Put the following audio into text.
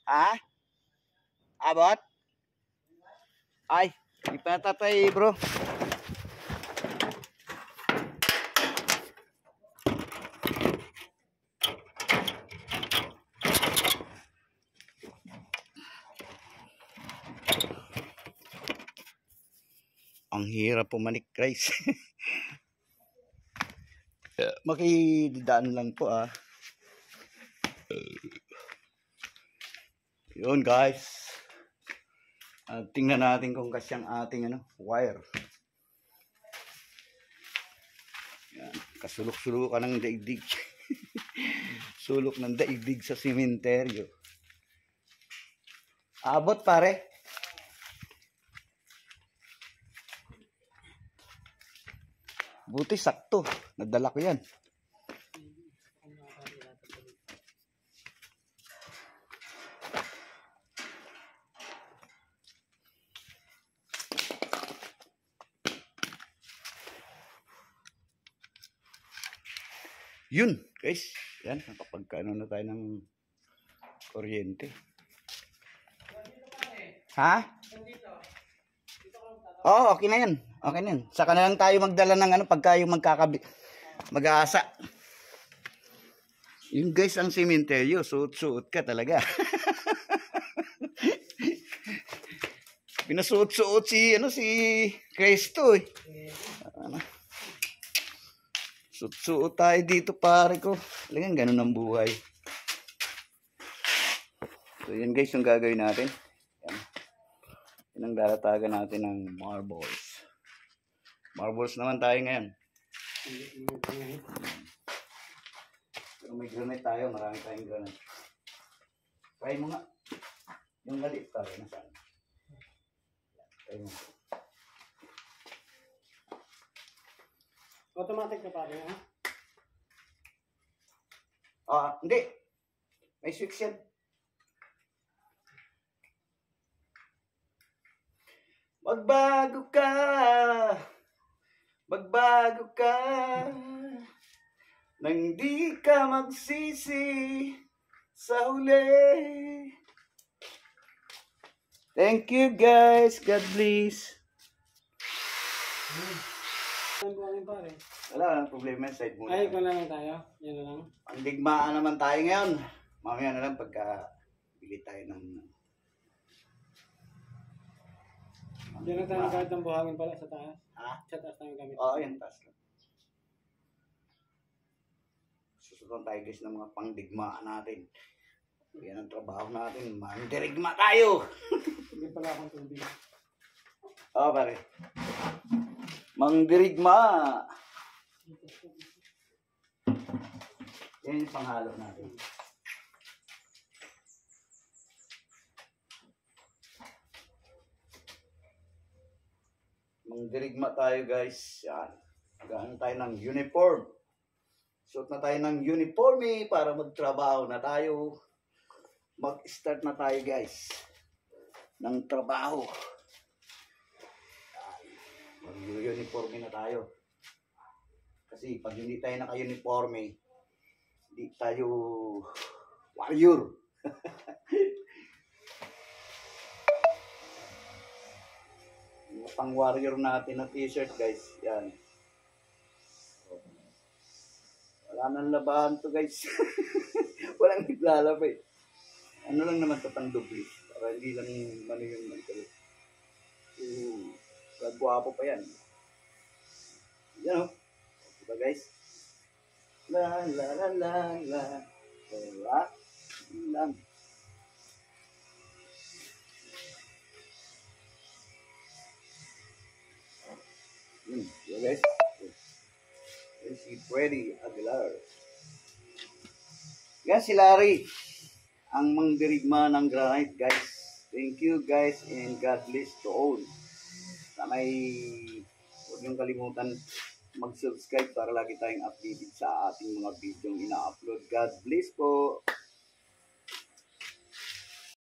Ah? Abot? Ay, di pa natatay bro. Ang hirap pumanik guys. Makidaan lang po ah. Yun guys. Tingnan natin kung kasyang ating wire. Yan. Kasulok-sulukan ng daigdig. Sulok ng daigdig sa sementeryo. Abot pare. Buti sakto. Nadala ko yan. Yun guys. Yan. Nakapagkano na tayo ng kuryente. Ha? Oo, okay na yan. Okay na yan. Saka na lang tayo magdala ng pagka yung mag-aasa. Yun guys ang sementeryo. Suot-suot ka talaga. Pinasuot-suot si Cristo eh. Suot-suot tayo dito pare ko. Talagang ganun ang buhay. So yun guys yung gagawin natin. Yan. Yan ang daratagan natin ng marbles. Marbles naman tayo ngayon. Pero may granite tayo. Marami tayong granite. Try mo nga. Yung galit pare. Nasaan? Try mo. Automatic na pare, ha? Hindi. May switch yan. Magbago ka. Magbago ka. Nang di ka magsisi sa huli. Thank you guys. God bless. Ang buhangin pare. Wala nang problema, side muna. Ay, ikaw na lang tayo. Yan na lang. Pangdigmaan naman tayo ngayon. Mamaya na lang pagka bili tayo ng... Yan na tayo gamit ng buhangin pala sa taas. Ha? Sa taas tayo gamit. Oo, yan taas lang. Susunod tayo guys ng mga pangdigmaan natin. Yan ang trabaho natin. Mandirigma tayo! Hindi pala akong tubig. Oo, pare. Mangdirigma! Yan yung panghalo natin. Mangdirigma tayo guys. Yan. Magano tayo ng uniform. Suot na tayo ng uniforme para magtrabaho na tayo. Mag-start na tayo guys ng trabaho. Mag-uniforme na tayo. Kasi pag hindi tayo naka-uniforme, hindi tayo warrior. Yung pang warrior natin na t-shirt guys. Yan. Wala nang labahan to guys. Walang naglalaba eh. Ano lang naman ito pandubli. Para hindi lang ano yung nagkalit. Gwapo pa yan. Yan o. Diba guys? La la la la la. Wala lang. Diba guys? Yan si Freddy Aguilar. Yan si Larry. Ang mangdirigma ng granite guys. Thank you guys and God bless to all. Sana'y huwag niyong kalimutan mag-subscribe para lagi tayong updated sa ating mga video ina-upload. God bless po.